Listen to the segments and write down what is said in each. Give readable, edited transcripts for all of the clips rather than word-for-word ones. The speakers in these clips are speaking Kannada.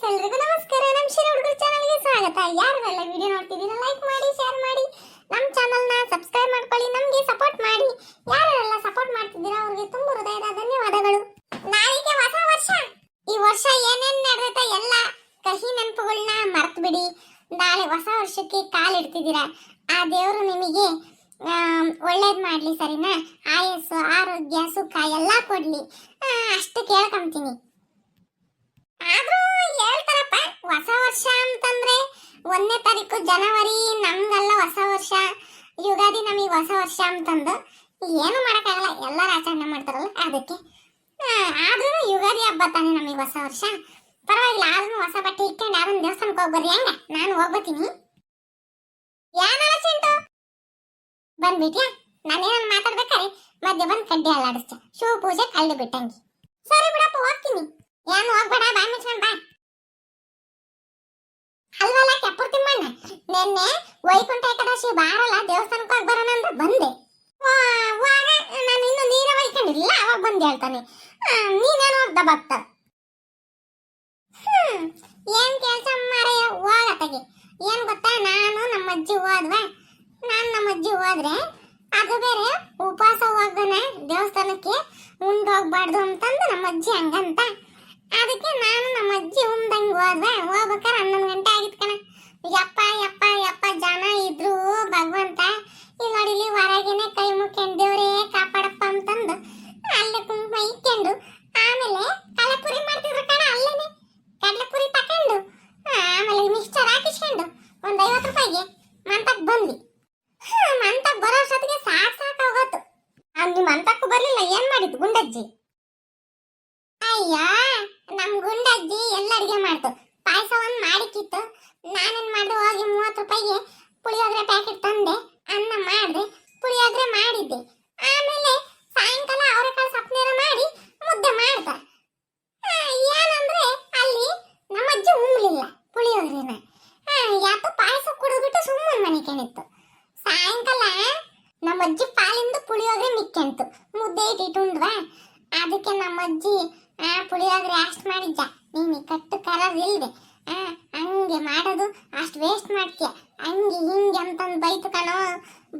ಎಲ್ರಿಗೂ ನಮಸ್ಕಾರ. ನಮ್ಮ ಶಿರ ಹುಡುಗರ ಚಾನಲ್ಗೆ ಸ್ವಾಗತ. ಯಾರೆಲ್ಲ ವಿಡಿಯೋ ನೋಡ್ತಿದ್ದೀರಾ ಲೈಕ್ ಮಾಡಿ, ಶೇರ್ ಮಾಡಿ, ನಮ್ಮ ಚಾನಲ್ನ ಸಬ್ಸ್ಕ್ರೈಬ್ ಮಾಡ್ಕೊಳ್ಳಿ, ನಮಗೆ ಸಪೋರ್ಟ್ ಮಾಡಿ. ಯಾರೆಲ್ಲ ಸಪೋರ್ಟ್ ಮಾಡ್ತಿದ್ದೀರಾ ಅವರಿಗೆ ತುಂಬ ಹೃದಯದ ಧನ್ಯವಾದಗಳು. ನಾಳೆಗೆ ಹೊಸ ವರ್ಷ. ಈ ವರ್ಷ ಏನೇನ್ ನಡೆಯುತ್ತೆ ಎಲ್ಲ ಕಹಿ ನೆನಪುಗಳನ್ನ ಮರ್ತು ಬಿಡಿ. ನಾಳೆ ಹೊಸ ವರ್ಷಕ್ಕೆ ಕಾಲಿಡ್ತಿದ್ದೀರಾ. ಆ ದೇವರು ನಿಮಗೆ ಒಳ್ಳೇದು ಮಾಡಲಿ, ಸರಿನಾ? ಆಯಸ್ಸು, ಆರೋಗ್ಯ, ಸುಖ ಎಲ್ಲ ಕೊಡ್ಲಿ, ಅಷ್ಟು ಕೇಳ್ಕೊಂತೀನಿ. ಆದ್ರೂ ಹೇಳ್ತಾರಪ್ಪ, ಹೊಸ ವರ್ಷ ಅಂತಂದ್ರೆ 1ನೇ ತಾರೀಕು ಜನವರಿ ನಮ್ಗೆಲ್ಲ ಹೊಸ ವರ್ಷ, ಯುಗಾದಿ ನಮಗೆ ಹೊಸ ವರ್ಷ ಅಂತಂದು ಏನು ಮಾಡೋಕ್ಕಾಗಲ್ಲ, ಎಲ್ಲರೂ ಆಚರಣೆ ಮಾಡ್ತಾರಲ್ಲ ಅದಕ್ಕೆ. ಆದ್ರೂ ಯುಗಾದಿ ಹಬ್ಬ ತಾನೆ ನಮಗೆ ಹೊಸ ವರ್ಷ, ಪರವಾಗಿಲ್ಲ. ಆದ್ರೂ ಹೊಸ ಬಟ್ಟೆ ಇಟ್ಕೊಂಡು ಯಾರೊಂದು ದೇವಸ್ಥಾನಕ್ಕೆ ಹೋಗ್ಬರ್ರಿ. ಹೆಂಗ ನಾನು ಹೋಗ್ಬತ್ತೀನಿ. ಏನಲ್ಲ ಚಿಂಟು ಬಂದ್ಬಿಟ್ಯಾ? ನಾನೇನನ್ನ ಮಾತಾಡ್ಬೇಕಾರೆ ಮಧ್ಯೆ ಬಂದು ಕಡ್ಡಿ ಅಲ್ಲಾಡಿಸ್ತೆ. ಶಿವ ಪೂಜೆ ಕಳ್ದು ಬಿಟ್ಟಂಗಿ. ಸರಿ ಬಿಡಪ್ಪ, ಹೋಗ್ತೀನಿ. ಏನು ಹೋಗ್ಬೇಡ, ಬಾಯ್ ಮುಚ್ಕೊಂಡು ಬಾ. ಅಲ್ವಲ್ಲ ಕೆಪ್ಪರ್ ತಿಮ್ಮಣ್ಣ, ನಿನ್ನೆ ವೈಕುಂಠ ಏಕಾದಶಿ ಬಾರಲ್ಲ ದೇವಸ್ಥಾನಕ್ಕೆ ಹೋಗಿ ಬರೋಣ ಅಂತ ಬಂದೆ. ನಾನು ಇನ್ನು ನೀರ ವೈಕೊಂಡಿಲ್ಲ, ಅವಾಗ ಬಂದು ಹೇಳ್ತಾನೆ ನೀನೇನು ಹೋಗ್ದ ಭಕ್ತ. ಏನ್ ಕೆಲ್ಸ ಮಾರಯ್ಯ, ಹೋಗತ್ತಾಗೆ. ಏನ್ ಗೊತ್ತಾ, ನಾನು ನಮ್ಮ ಅಜ್ಜಿ ಹೋದ್ವಾ, ನಾನು ನಮ್ಮ ಅಜ್ಜಿ ಹೋದ್ರೆ ಅದು ಬೇರೆ ಉಪವಾಸ ಹೋಗೋಣ ದೇವಸ್ಥಾನಕ್ಕೆ, ಉಂಡು ಹೋಗ್ಬಾರ್ದು ಅಂತಂದು ನಮ್ಮ ಅಜ್ಜಿ ಹಂಗಂತ. ಅದಕ್ಕೆ ನಾನು ನಮ್ಮ ಅಜ್ಜಿ ಉಂದಂಗೆ ಹೋದ್ವಾ, ಹೋಗ್ಬೇಕಾರೆ 11 ಗಂಟೆ ಆಗಿತ್ತು ಕಣ. ಯಪ್ಪ ಯಪ್ಪ ಯಪ್ಪ ಜನ ಇದ್ರು, ಭಗವಂತ ಇಲ್ಲಿ ಹೊರಗೇನೆ ಕೈ ಮುಕ್ಕೊಂಡು ದೇವ್ರೇ ಕಾಪಾಡಪ್ಪ ಅಂತಂದು ಅಲ್ಲೇ ಕುಂಕುಮ ಇಕ್ಕೊಂಡು ಆಮೇಲೆ ಕಡಲೆಪುರಿ ಮಾಡ್ತಿದ್ರು ಕಣ. ಅಲ್ಲೇನೆ ಕಡಲೆಪುರಿ ತಕೊಂಡು ಆಮೇಲೆ ಮಿಕ್ಸ್ಚರ್ ಹಾಕಿಸ್ಕೊಂಡು ಒಂದು 50 ರೂಪಾಯಿಗೆ ಮಂತಕ್ಕೆ ಬಂದ್ವಿ. ಮಂತಕ್ಕೆ ಬರೋ ಅಷ್ಟೊತ್ತಿಗೆ ಸಾಕಾಗೋತು. ನಿಮ್ಮ ಮಂತಕ್ಕೂ ಬರ್ಲಿಲ್ಲ, ಏನ್ ಮಾಡಿದ್ದು ಗುಂಡಜ್ಜಿ? ಅಯ್ಯ, ನಮ್ ಗುಂಡಜ್ಜಿ ಎಲ್ಲ ಅಡಿಗೆ ಮಾಡ್ತು. ಪಾಯಸ ಒಂದ್ ಮಾಡಿಕ್ಕಿತ್ತು. ನಾನೇನ್ ಮಾಡ್ದೆ, ಹೋಗಿ 30 ರೂಪಾಯಿಗೆ ಪುಳಿಯೋಗರೆ ಪ್ಯಾಕೆಟ್ ತಂದೆ, ಅನ್ನ ಮಾಡಿದೆ, ಪುಳಿಯೋಗರೆ ಮಾಡಿದ್ದೆ. ಆಮೇಲೆ ಸಾಯಂಕಾಲ ಅವರೆಕಾಳು ಸಪ್ನೇರ ಮಾಡಿ ಮುದ್ದೆ ಮಾಡ್ದ. ಏನಂದ್ರೆ ಅಲ್ಲಿ ನಮ್ಮ ಅಜ್ಜಿ ಉಮ್ಲಿಲ್ಲ ಪುಳಿಯೋಗರೆನ. ಯಾಕೋ ಪಾಯಸ ಕುಡಿದ್ಬಿಟ್ಟು ಸುಮ್ಮನೆ ಮನೆ ಕೆಣಿತ್ತು. ಸಾಯಂಕಾಲ ನಮ್ಮ ಅಜ್ಜಿ ಪಾಲಿಂದ ಪುಳಿಯೋಗರೆ ಮಿಕ್ಕಂತು, ಮುದ್ದೆ ಇಟ್ಟುಂಡ್ವಾ. ಅದಕ್ಕೆ ನಮ್ಮ ಅಜ್ಜಿ ಪುಳಿಯೋಗರೆ ಅಷ್ಟು ಮಾಡಿದ್ದ, ನೀನು ಕಟ್ಟು ಕರರ್ ಇಲ್ದೆ ಹಂಗೆ ಮಾಡೋದು, ಅಷ್ಟು ವೇಸ್ಟ್ ಮಾಡ್ತೀಯ, ಹಂಗೆ ಹಿಂಗೆ ಅಂತಂದು ಬೈತು ಕಣೋ.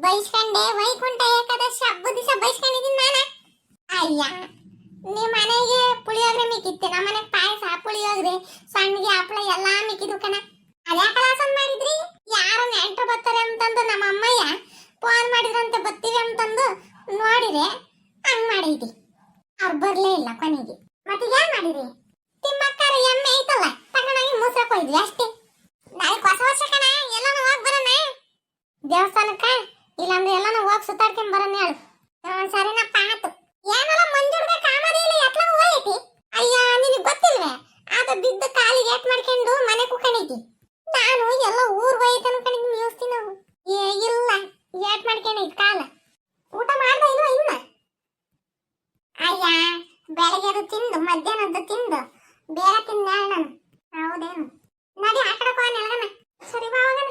ಬೈಸ್ಕೊಂಡೆ, ವೈಕುಂಠ ಏಕಾದಶಿ ಹಬ್ಬದ ದಿವಸ ಬೈಸ್ಕೊಂಡಿದ್ದೀನಿ ನಾನು. ಅಯ್ಯ, ನಿಮ್ಮ ಮನೆಗೆ ಪುಳಿಯೋಗರೆ ಮಿಕ್ಕಿತ್ತೆ, ನಮ್ಮ ಮನೆಗೆ ಪಾಯಸ, ಪುಳಿಯೋಗರೆ, ಸಣ್ಣಗೆ ಹಪ್ಪಳ ಎಲ್ಲ ಮಿಕ್ಕಿದ್ವು ಕಣ. ಅದೇ ಕಲಾಸನ್ ಮಾಡಿದ್ರಿ. ಯಾರೋ ನೆಂಟರು ಬರ್ತಾರೆ ಅಂತಂದು ನಮ್ಮ ಅಮ್ಮಯ್ಯ ಫೋನ್ ಮಾಡಿದ್ರಂತೆ, ಬರ್ತೀವಿ ಅಂತಂದು ನೋಡಿರೆ ಹಂಗ್ ಮಾಡಿದ್ರಿ. ಅವ್ರು ಬರ್ಲೇ ಇಲ್ಲ ಕೊನೆಗೆ. ಮತ್ತೆ ಏನ್ ಮಾಡಿರಿ? ತಿಮ್ಮಕ್ಕರ ಎಮ್ಮೆ ಐತಲ್ಲ ತಗೊಂಡೋಗಿ ಮೂಸಕ್ ಹೋಯ್ದ್ವಿ ಅಷ್ಟೇ. ನಾಳೆ ಹೊಸ ವರ್ಷ ಕಣ, ಎಲ್ಲಾನು ಹೋಗಿ ಬರೋಣ ದೇವಸ್ಥಾನಕ್ಕ, ಇಲ್ಲಾಂದ್ರೆ ಎಲ್ಲಾನು ಹೋಗಿ ಸುತ್ತಾಡ್ಕೊಂಡ್ ಬರೋಣ ಹೇಳು. ಸರಿನಪ್ಪ ಆತು. ಏನಲ್ಲ ಮಂಜುಡ್ಗ ಕಾಮದೇ ಇಲ್ಲ, ಎತ್ಲಾಗ ಹೋಗೈತಿ. ಅಯ್ಯ, ನಿನಗ್ ಗೊತ್ತಿಲ್ವೇ, ಆತ ಬಿದ್ದು ಕಾಲಿಗೆ ಏಟ್ ಮಾಡ್ಕೊಂಡು ಮನೆ ಕುಕ್ಕಣೈತಿ. ನಾನು ಎಲ್ಲ ಊರ್ ಹೋಯ್ತು ಅನ್ಕೊಂಡಿದ್ದೀನಿ, ಯೋಸ್ತಿ ನಾವು ಇಲ್ಲ ಏಟ್ ಮಾಡ್ಕೊಂಡೈತಿ ಕಾಲ. ಊಟ ಮಾಡ್ದ ಇಲ್ವ ಇನ್ನ? ಅಯ್ಯ, ಬೆಳಗ್ಗೆದು ತಿಂದು ಮಧ್ಯಾಹ್ನದ್ದು ತಿಂದು ಬೇರೆ ತಿಂದ ನಾನು. ಹೌದೇನು? ನಡಿ ಆ ಕಡೆ ಹೋಗೋಣ. ಸರಿ ಬಾ ಹೋಗೋಣ.